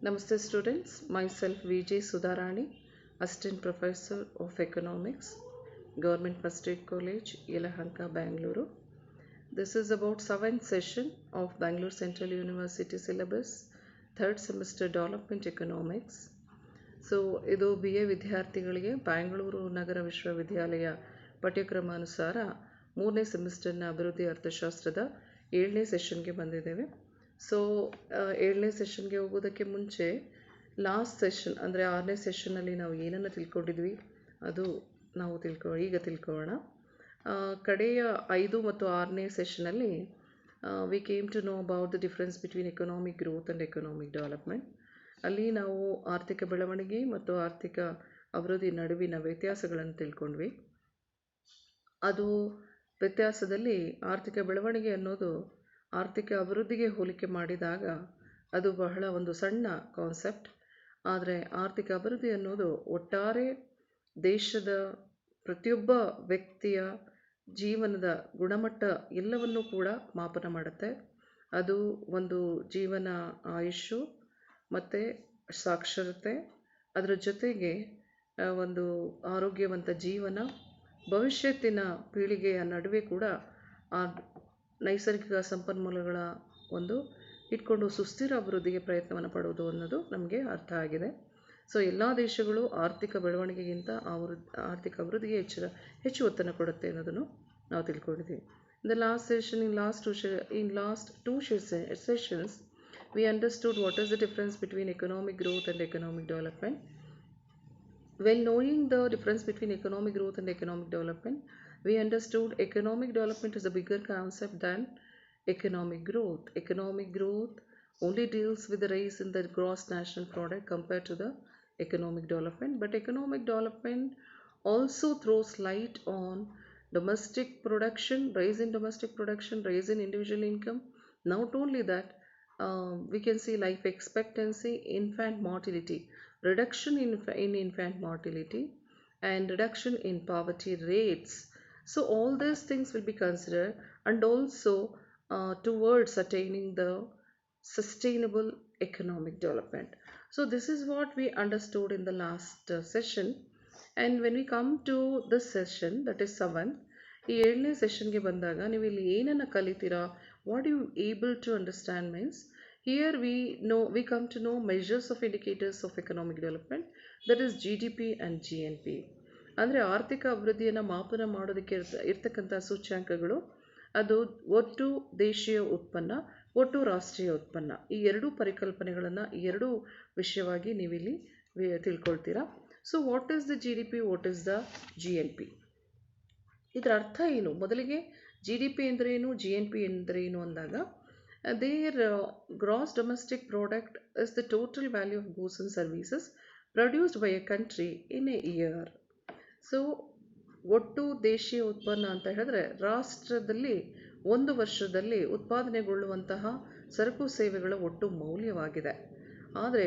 Namaste students, myself Vijay Sudharani, Assistant Professor of Economics, Government Masters College, Yelahanka, Bangalore. This is about 7th session of Bangalore Central University syllabus, 3rd semester Development Economics. So ಇದು BA ವಿದ್ಯಾರ್ಥಿಗಳಿಗೆ ಬ್ಯಾಂಗಳೂರು ನಗರ ವಿಶ್ವವಿದ್ಯಾಲಯ ಪಠ್ಯಕ್ರಮಾನುಸಾರ 3ನೇ ಸೆಮಿಸ್ಟರ್ನ ಅಭಿವೃದ್ಧಿ ಅರ್ಥಶಾಸ್ತ್ರದ 7ನೇ ಸೆಷನ್ಗೆ ಬಂದಿದ್ದೇವೆ. So 7ನೇ ಸೆಷನ್ಗೆ ಹೋಗೋದಕ್ಕೆ ಮುಂಚೆ last session ಅಂದರೆ 6ನೇ ಸೆಷನ್ನಲ್ಲಿ ನಾವು ಏನನ್ನು ತಿಳ್ಕೊಂಡಿದ್ವಿ ಅದು ನಾವು ಈಗ ತಿಳ್ಕೊಳ್ಳೋಣ. ಕಡೆಯ 5 ಮತ್ತು 6ನೇ ಸೆಷನಲ್ಲಿ we came to know about the difference between economic growth and economic development. ಅಲ್ಲಿ ನಾವು ಆರ್ಥಿಕ ಬೆಳವಣಿಗೆ ಮತ್ತು ಆರ್ಥಿಕ ಅಭಿವೃದ್ಧಿ ನಡುವಿನ ವ್ಯತ್ಯಾಸಗಳನ್ನು ತಿಳ್ಕೊಂಡ್ವಿ. ಅದು ವ್ಯತ್ಯಾಸದಲ್ಲಿ ಆರ್ಥಿಕ ಬೆಳವಣಿಗೆ ಅನ್ನೋದು ಆರ್ಥಿಕ ಅಭಿವೃದ್ಧಿಗೆ ಹೋಲಿಕೆ ಮಾಡಿದಾಗ ಅದು ಬಹಳ ಒಂದು ಸಣ್ಣ ಕಾನ್ಸೆಪ್ಟ್. ಆದರೆ ಆರ್ಥಿಕ ಅಭಿವೃದ್ಧಿ ಅನ್ನೋದು ಒಟ್ಟಾರೆ ದೇಶದ ಪ್ರತಿಯೊಬ್ಬ ವ್ಯಕ್ತಿಯ ಜೀವನದ ಗುಣಮಟ್ಟ ಎಲ್ಲವನ್ನೂ ಕೂಡ ಮಾಪನ ಮಾಡುತ್ತೆ. ಅದು ಒಂದು ಜೀವನ ಆಯುಷ್ಯು ಮತ್ತು ಸಾಕ್ಷರತೆ, ಅದರ ಜೊತೆಗೆ ಒಂದು ಆರೋಗ್ಯವಂತ ಜೀವನ, ಭವಿಷ್ಯತ್ತಿನ ಪೀಳಿಗೆಯ ನಡುವೆ ಕೂಡ ಆ ನೈಸರ್ಗಿಕ ಸಂಪನ್ಮೂಲಗಳ ಒಂದು ಇಟ್ಕೊಂಡು ಸುಸ್ಥಿರ ಅಭಿವೃದ್ಧಿಗೆ ಪ್ರಯತ್ನವನ್ನು ಪಡೋದು ಅನ್ನೋದು ನಮಗೆ ಅರ್ಥ ಆಗಿದೆ. ಸೊ ಎಲ್ಲ ದೇಶಗಳು ಆರ್ಥಿಕ ಬೆಳವಣಿಗೆಗಿಂತ ಆರ್ಥಿಕ ಅಭಿವೃದ್ಧಿಗೆ ಹೆಚ್ಚು ಒತ್ತನ್ನು ಕೊಡುತ್ತೆ ಅನ್ನೋದನ್ನು ನಾವು ತಿಳ್ಕೊಂಡಿದ್ದೀವಿ. In last two sessions, we understood what is the difference between economic growth and economic development. When knowing the difference between economic growth and economic development, we understood economic development is a bigger concept than economic growth. Economic growth only deals with the rise in the gross national product compared to the economic development, but economic development also throws light on domestic production, rise in domestic production, rise in individual income. Not only that, we can see life expectancy, infant mortality, reduction in infant mortality, and reduction in poverty rates. So all these things will be considered, and also towards attaining the sustainable economic development. So this is what we understood in the last session. And when we come to this session, that is 7th, ಈ 7ನೇ ಸೆಷನ್ಗೆ ಬಂದಾಗ ನೀವು ಇಲ್ಲಿ ಏನನ್ನು ಕಲಿತೀರಾ, what you able to understand means here we come to know measures of indicators of economic development, that is GDP and GNP. ಅಂದರೆ ಆರ್ಥಿಕ ಅಭಿವೃದ್ಧಿಯನ್ನು ಮಾಪನ ಮಾಡೋದಕ್ಕೆ ಇರ್ತಕ್ಕಂಥ ಸೂಚ್ಯಾಂಕಗಳು ಅದು ಒಟ್ಟು ದೇಶೀಯ ಉತ್ಪನ್ನ, ಒಟ್ಟು ರಾಷ್ಟ್ರೀಯ ಉತ್ಪನ್ನ, ಈ ಎರಡೂ ಪರಿಕಲ್ಪನೆಗಳನ್ನು ಈ ಎರಡೂ ವಿಷಯವಾಗಿ ನೀವಿಲ್ಲಿ ತಿಳ್ಕೊಳ್ತೀರಾ. So what is the GDP, what is the GNP? ಇದರ ಅರ್ಥ ಏನು? ಮೊದಲಿಗೆ GDP ಎಂದರೇನು, GNP ಎಂದರೇನು ಅಂದಾಗ their gross domestic product is the total value of goods and services produced by a country in a year. So ಒಟ್ಟು ದೇಶೀಯ ಉತ್ಪನ್ನ ಅಂತ ಹೇಳಿದ್ರೆ ರಾಷ್ಟ್ರದಲ್ಲಿ ಒಂದು ವರ್ಷದಲ್ಲಿ ಉತ್ಪಾದನೆಗೊಳ್ಳುವಂತಹ ಸರಕು ಸೇವೆಗಳ ಒಟ್ಟು ಮೌಲ್ಯವಾಗಿದೆ. ಆದರೆ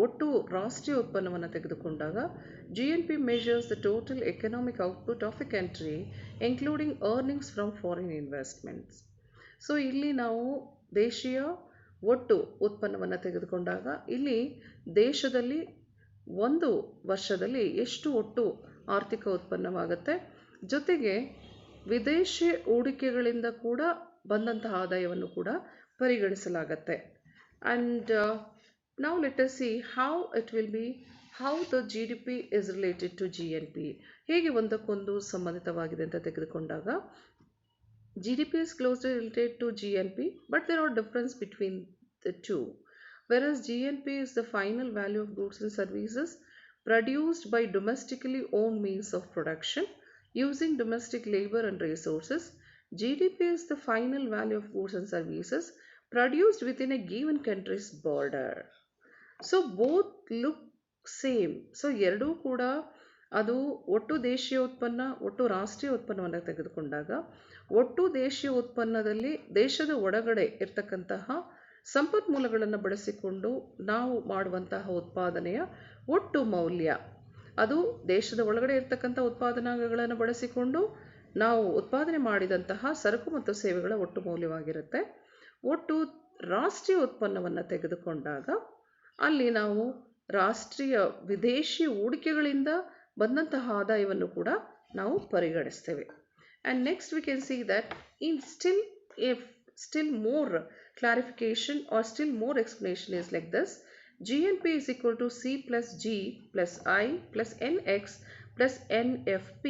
ಒಟ್ಟು ರಾಷ್ಟ್ರೀಯ ಉತ್ಪನ್ನವನ್ನು ತೆಗೆದುಕೊಂಡಾಗ GNP measures the total economic output of a country including earnings from foreign investments. So ಇಲ್ಲಿ ನಾವು ದೇಶೀಯ ಒಟ್ಟು ಉತ್ಪನ್ನವನ್ನು ತೆಗೆದುಕೊಂಡಾಗ ಇಲ್ಲಿ ದೇಶದಲ್ಲಿ ಒಂದು ವರ್ಷದಲ್ಲಿ ಎಷ್ಟು ಒಟ್ಟು ಆರ್ಥಿಕ ಉತ್ಪನ್ನವಾಗುತ್ತೆ, ಜೊತೆಗೆ ವಿದೇಶಿ ಹೂಡಿಕೆಗಳಿಂದ ಕೂಡ ಬಂದಂತಹ ಆದಾಯವನ್ನು ಕೂಡ ಪರಿಗಣಿಸಲಾಗತ್ತೆ. And now let us see how it will be, how the GDP is related to GNP. ಹೇಗೆ ಒಂದಕ್ಕೊಂದು ಸಂಬಂಧಿತವಾಗಿದೆ ಅಂತ ತೆಗೆದುಕೊಂಡಾಗ GDP is closely related to GNP, but there are difference between the two. Whereas GNP is the final value of goods and services produced by domestically owned means of production using domestic labor and resources, GDP is the final value of goods and services produced within a given country's border. So both look same. So ಎರಡೂ ಕೂಡ ಅದು ಒಟ್ಟು ದೇಶೀಯ ಉತ್ಪನ್ನ, ಒಟ್ಟು ರಾಷ್ಟ್ರೀಯ ಉತ್ಪನ್ನವನ್ನು ತೆಗೆದುಕೊಂಡಾಗ ಒಟ್ಟು ದೇಶೀಯ ಉತ್ಪನ್ನದಲ್ಲಿ ದೇಶದ ಒಳಗಡೆ ಇರ್ತಕ್ಕಂತಹ ಸಂಪನ್ಮೂಲಗಳನ್ನು ಬಳಸಿಕೊಂಡು ನಾವು ಮಾಡುವಂತಹ ಉತ್ಪಾದನೆಯ ಒಟ್ಟು ಮೌಲ್ಯ, ಅದು ದೇಶದ ಒಳಗಡೆ ಇರ್ತಕ್ಕಂಥ ಉತ್ಪಾದನಾಂಗಗಳನ್ನು ಬಳಸಿಕೊಂಡು ನಾವು ಉತ್ಪಾದನೆ ಮಾಡಿದಂತಹ ಸರಕು ಮತ್ತು ಸೇವೆಗಳ ಒಟ್ಟು ಮೌಲ್ಯವಾಗಿರುತ್ತೆ. ಒಟ್ಟು ರಾಷ್ಟ್ರೀಯ ಉತ್ಪನ್ನವನ್ನು ತೆಗೆದುಕೊಂಡಾಗ ಅಲ್ಲಿ ನಾವು ರಾಷ್ಟ್ರೀಯ ವಿದೇಶಿ ಹೂಡಿಕೆಗಳಿಂದ ಬಂದಂತಹ ಆದಾಯವನ್ನು ಕೂಡ ನಾವು ಪರಿಗಣಿಸ್ತೇವೆ. And next we can see that in still more clarification or still more explanation is like this. GNP is equal to C plus G plus I plus NX plus NFP.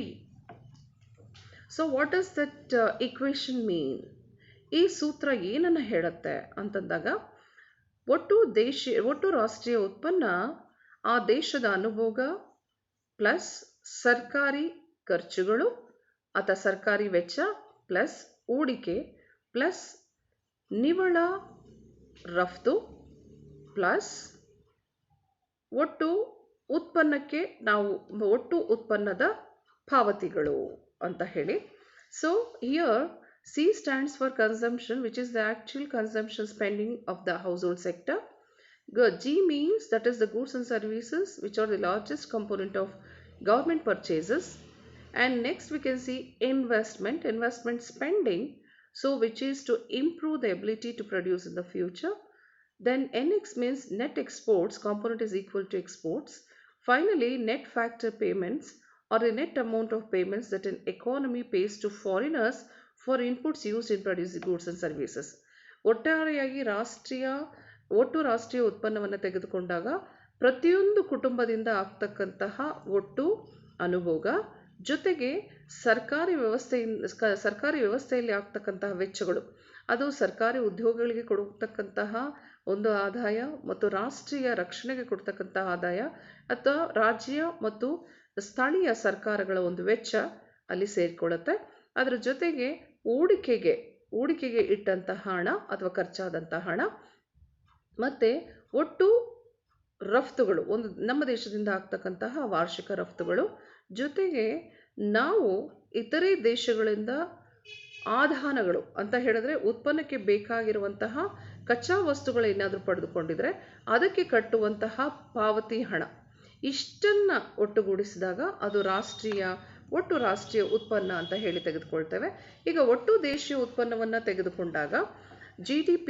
So what does that equation mean? ಈ ಸೂತ್ರ ಏನನ್ನ ಹೇಳುತ್ತೆ ಅಂತಂದಾಗ ಒಟ್ಟು ರಾಷ್ಟ್ರೀಯ ಉತ್ಪನ್ನ ಆ ದೇಶದ ಅನುಭೋಗ ಪ್ಲಸ್ ಸರ್ಕಾರಿ ಖರ್ಚುಗಳು ಅಥವಾ ಸರ್ಕಾರಿ ವೆಚ್ಚ ಪ್ಲಸ್ ಹೂಡಿಕೆ ಪ್ಲಸ್ ನಿವ್ವಳ ರಫ್ತು ಪ್ಲಸ್ ಒಟ್ಟು ಉತ್ಪನ್ನದ ಪಾವತಿಗಳು ಅಂತ ಹೇಳಿ. So here C stands for consumption, which is the actual consumption spending of the household sector. G means that is the goods and services, which are the largest component of government purchases. And next we can see investment spending, so which is to improve the ability to produce in the future. Then NX means net exports, component is equal to exports. Finally, net factor payments or the net amount of payments that an economy pays to foreigners for inputs used in producing goods and services. ಒಟ್ಟಾರೆಯಾಗಿ ಒಟ್ಟು ರಾಷ್ಟ್ರೀಯ ಉತ್ಪನ್ನವನ್ನು ತೆಗೆದುಕೊಂಡಾಗ ಪ್ರತಿಯೊಂದು ಕುಟುಂಬದಿಂದ ಆಗ್ತಕ್ಕಂತಹ ಒಟ್ಟು ಅನುಭೋಗ ಜೊತೆಗೆ ಸರ್ಕಾರಿ ವ್ಯವಸ್ಥೆಯಲ್ಲಿ ಆಗ್ತಕ್ಕಂತಹ ವೆಚ್ಚಗಳು, ಅದು ಸರ್ಕಾರಿ ಉದ್ಯೋಗಗಳಿಗೆ ಕೊಡತಕ್ಕಂತಹ ಒಂದು ಆದಾಯ ಮತ್ತು ರಾಷ್ಟ್ರೀಯ ರಕ್ಷಣೆಗೆ ಕೊಡ್ತಕ್ಕಂತಹ ಆದಾಯ ಅಥವಾ ರಾಜ್ಯ ಮತ್ತು ಸ್ಥಳೀಯ ಸರ್ಕಾರಗಳ ಒಂದು ವೆಚ್ಚ ಅಲ್ಲಿ ಸೇರಿಕೊಳ್ಳುತ್ತೆ. ಅದರ ಜೊತೆಗೆ ಹೂಡಿಕೆಗೆ ಇಟ್ಟಂತಹ ಹಣ ಅಥವಾ ಖರ್ಚಾದಂತಹ ಹಣ ಮತ್ತೆ ಒಟ್ಟು ರಫ್ತುಗಳು, ನಮ್ಮ ದೇಶದಿಂದ ಆಗ್ತಕ್ಕಂತಹ ವಾರ್ಷಿಕ ರಫ್ತುಗಳು, ಜೊತೆಗೆ ನಾವು ಇತರೆ ದೇಶಗಳಿಂದ ಆದಾನಗಳು ಅಂತ ಹೇಳಿದ್ರೆ ಉತ್ಪನ್ನಕ್ಕೆ ಬೇಕಾಗಿರುವಂತಹ ಕಚ್ಚಾ ವಸ್ತುಗಳೇನಾದರೂ ಪಡೆದುಕೊಂಡಿದ್ರೆ ಅದಕ್ಕೆ ಕಟ್ಟುವಂತಹ ಪಾವತಿ ಹಣ, ಇಷ್ಟನ್ನ ಒಟ್ಟುಗೂಡಿಸಿದಾಗ ಅದು ಒಟ್ಟು ರಾಷ್ಟ್ರೀಯ ಉತ್ಪನ್ನ ಅಂತ ಹೇಳಿ ತೆಗೆದುಕೊಳ್ತೇವೆ. ಈಗ ಒಟ್ಟು ದೇಶೀಯ ಉತ್ಪನ್ನವನ್ನು ತೆಗೆದುಕೊಂಡಾಗ GDP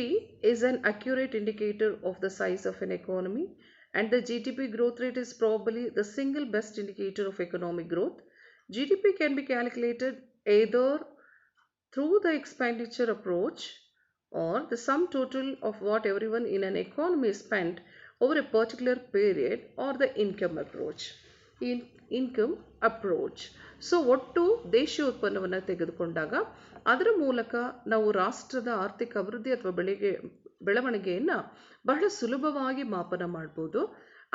is an accurate indicator of the size of an economy, and the GDP growth rate is probably the single best indicator of economic growth. GDP can be calculated either through the expenditure approach or the sum total of what everyone in an economy spent over a particular period, or the income approach. So ಒಟ್ಟು ದೇಶೀಯ ಉತ್ಪನ್ನವನ್ನು ತೆಗೆದುಕೊಂಡಾಗ ಅದರ ಮೂಲಕ ನಾವು ರಾಷ್ಟ್ರದ ಆರ್ಥಿಕ ಅಭಿವೃದ್ಧಿ ಅಥವಾ ಬೆಳವಣಿಗೆಯನ್ನು ಬಹಳ ಸುಲಭವಾಗಿ ಮಾಪನ ಮಾಡ್ಬೋದು.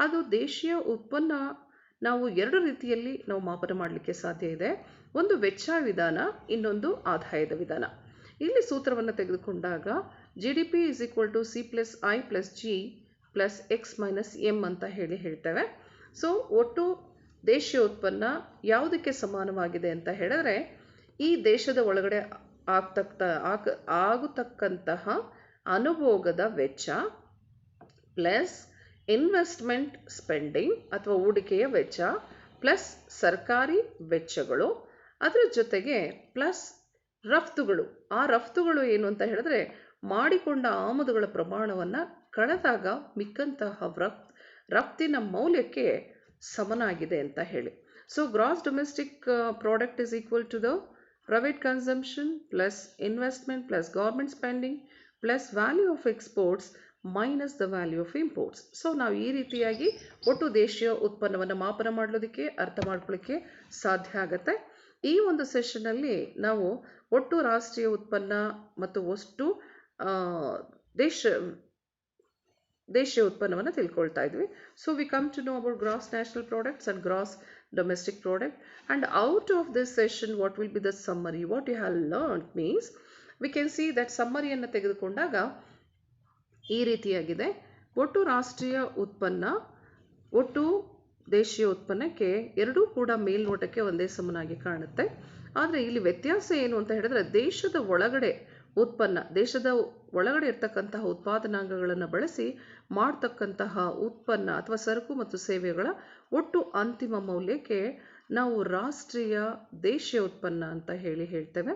ಅದು ದೇಶೀಯ ಉತ್ಪನ್ನ ನಾವು ಎರಡು ರೀತಿಯಲ್ಲಿ ನಾವು ಮಾಪನ ಮಾಡಲಿಕ್ಕೆ ಸಾಧ್ಯ ಇದೆ. ಒಂದು ವೆಚ್ಚ ವಿಧಾನ, ಇನ್ನೊಂದು ಆದಾಯದ ವಿಧಾನ. ಇಲ್ಲಿ ಸೂತ್ರವನ್ನು ತೆಗೆದುಕೊಂಡಾಗ GDP is equal to C plus I plus G plus X minus M ಅಂತ ಹೇಳ್ತೇವೆ. ಸೊ ಒಟ್ಟು ದೇಶೀಯ ಉತ್ಪನ್ನ ಯಾವುದಕ್ಕೆ ಸಮಾನವಾಗಿದೆ ಅಂತ ಹೇಳಿದ್ರೆ ಈ ದೇಶದ ಒಳಗಡೆ ಆಗತಕ್ಕಂತಹ ಅನುಭೋಗದ ವೆಚ್ಚ ಪ್ಲಸ್ ಇನ್ವೆಸ್ಟ್ಮೆಂಟ್ ಸ್ಪೆಂಡಿಂಗ್ ಅಥವಾ ಹೂಡಿಕೆಯ ವೆಚ್ಚ ಪ್ಲಸ್ ಸರ್ಕಾರಿ ವೆಚ್ಚಗಳು, ಅದರ ಜೊತೆಗೆ ಪ್ಲಸ್ ರಫ್ತುಗಳು. ಆ ರಫ್ತುಗಳು ಏನು ಅಂತ ಹೇಳಿದ್ರೆ ಮಾಡಿಕೊಂಡ ಆಮದುಗಳ ಪ್ರಮಾಣವನ್ನು ಕಳೆದಾಗ ಮಿಕ್ಕಂತಹ ರಫ್ತಿನ ಮೌಲ್ಯಕ್ಕೆ ಸಮನಾಗಿದೆ ಅಂತ ಹೇಳಿ. So gross domestic product is equal to the private consumption plus investment plus government spending plus value of exports minus the value of imports. So ನಾವು ಈ ರೀತಿಯಾಗಿ ಒಟ್ಟು ದೇಶೀಯ ಉತ್ಪನ್ನವನ್ನು ಮಾಪನ ಮಾಡೋದಕ್ಕೆ, ಅರ್ಥ ಮಾಡ್ಕೊಳ್ಳಿಕ್ಕೆ ಸಾಧ್ಯ ಆಗುತ್ತೆ. ಈ ಒಂದು ಸೆಷನ್ನಲ್ಲಿ ನಾವು ಒಟ್ಟು ರಾಷ್ಟ್ರೀಯ ಉತ್ಪನ್ನ ಮತ್ತು ಒಟ್ಟು ದೇಶೀಯ ಉತ್ಪನ್ನವನ್ನು ತಿಳ್ಕೊಳ್ತಾ ಇದ್ವಿ. So we come to know about gross national products and gross domestic product. And out of this session what will be the summary, what you have learned means we can see that ಸಮ್ಮರಿಯನ್ನು ತೆಗೆದುಕೊಂಡಾಗ ಈ ರೀತಿಯಾಗಿದೆ. ಒಟ್ಟು ರಾಷ್ಟ್ರೀಯ ಉತ್ಪನ್ನ, ಒಟ್ಟು ದೇಶೀಯ ಉತ್ಪನ್ನಕ್ಕೆ ಎರಡೂ ಕೂಡ ಮೇಲ್ನೋಟಕ್ಕೆ ಒಂದೇ ಸಮನಾಗಿ ಕಾಣುತ್ತೆ. ಆದರೆ ಇಲ್ಲಿ ವ್ಯತ್ಯಾಸ ಏನು ಅಂತ ಹೇಳಿದ್ರೆ ದೇಶದ ಒಳಗಡೆ ಇರ್ತಕ್ಕಂತಹ ಉತ್ಪಾದನಾಂಗಗಳನ್ನು ಬಳಸಿ ಮಾಡ್ತಕ್ಕಂತಹ ಉತ್ಪನ್ನ ಅಥವಾ ಸರಕು ಮತ್ತು ಸೇವೆಗಳ ಒಟ್ಟು ಅಂತಿಮ ಮೌಲ್ಯಕ್ಕೆ ನಾವು ರಾಷ್ಟ್ರೀಯ ದೇಶೀಯ ಉತ್ಪನ್ನ ಅಂತ ಹೇಳ್ತೇವೆ.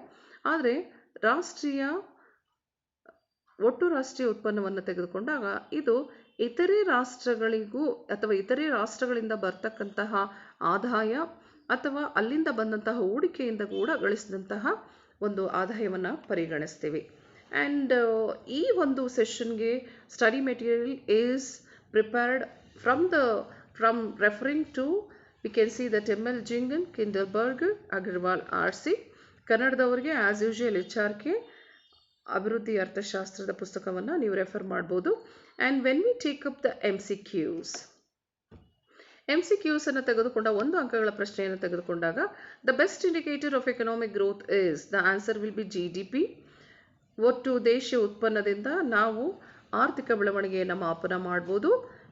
ಆದರೆ ರಾಷ್ಟ್ರೀಯ ಒಟ್ಟು ರಾಷ್ಟ್ರೀಯ ಉತ್ಪನ್ನವನ್ನು ತೆಗೆದುಕೊಂಡಾಗ ಇದು ಇತರೆ ರಾಷ್ಟ್ರಗಳಿಗೂ ಅಥವಾ ಇತರೆ ರಾಷ್ಟ್ರಗಳಿಂದ ಬರ್ತಕ್ಕಂತಹ ಆದಾಯ ಅಥವಾ ಅಲ್ಲಿಂದ ಬಂದಂತಹ ಹೂಡಿಕೆಯಿಂದ ಕೂಡ ಗಳಿಸಿದಂತಹ ಒಂದು ಆದಾಯವನ್ನು ಪರಿಗಣಿಸ್ತೀವಿ. ಆ್ಯಂಡ್ ಈ ಒಂದು ಸೆಷನ್ಗೆ study material is prepared from referring to we can see that M L. Jhingan, Kindleberger, Agarwal, R C. ಕನ್ನಡದವರಿಗೆ ಆ್ಯಸ್ ಯೂಶುವಲ್ HRK ಅಭಿವೃದ್ಧಿ ಅರ್ಥಶಾಸ್ತ್ರದ ಪುಸ್ತಕವನ್ನು ನೀವು ರೆಫರ್ ಮಾಡ್ಬೋದು. And when we take up the MCQs ಅನ್ನು ತೆಗೆದುಕೊಂಡ 1 ಅಂಕಗಳ ಪ್ರಶ್ನೆಯನ್ನು ತೆಗೆದುಕೊಂಡಾಗ the best indicator of economic growth is, the answer will be GDP. ಒಟ್ಟು ದೇಶೀಯ ಉತ್ಪನ್ನದಿಂದ ನಾವು ಆರ್ಥಿಕ ಬೆಳವಣಿಗೆಯನ್ನು ಮಾಪನ ಮಾಡ್ಬೋದು.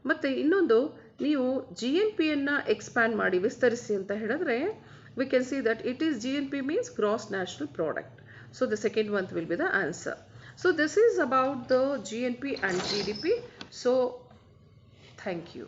ಮತ್ತು ಇನ್ನೊಂದು, ನೀವು GNPಯನ್ನು ಎಕ್ಸ್ಪ್ಯಾಂಡ್ ಮಾಡಿ ವಿಸ್ತರಿಸಿ ಅಂತ ಹೇಳಿದ್ರೆ we can see that it is GNP means gross national product. So the second one will be the answer. So this is about the GNP and GDP. So thank you.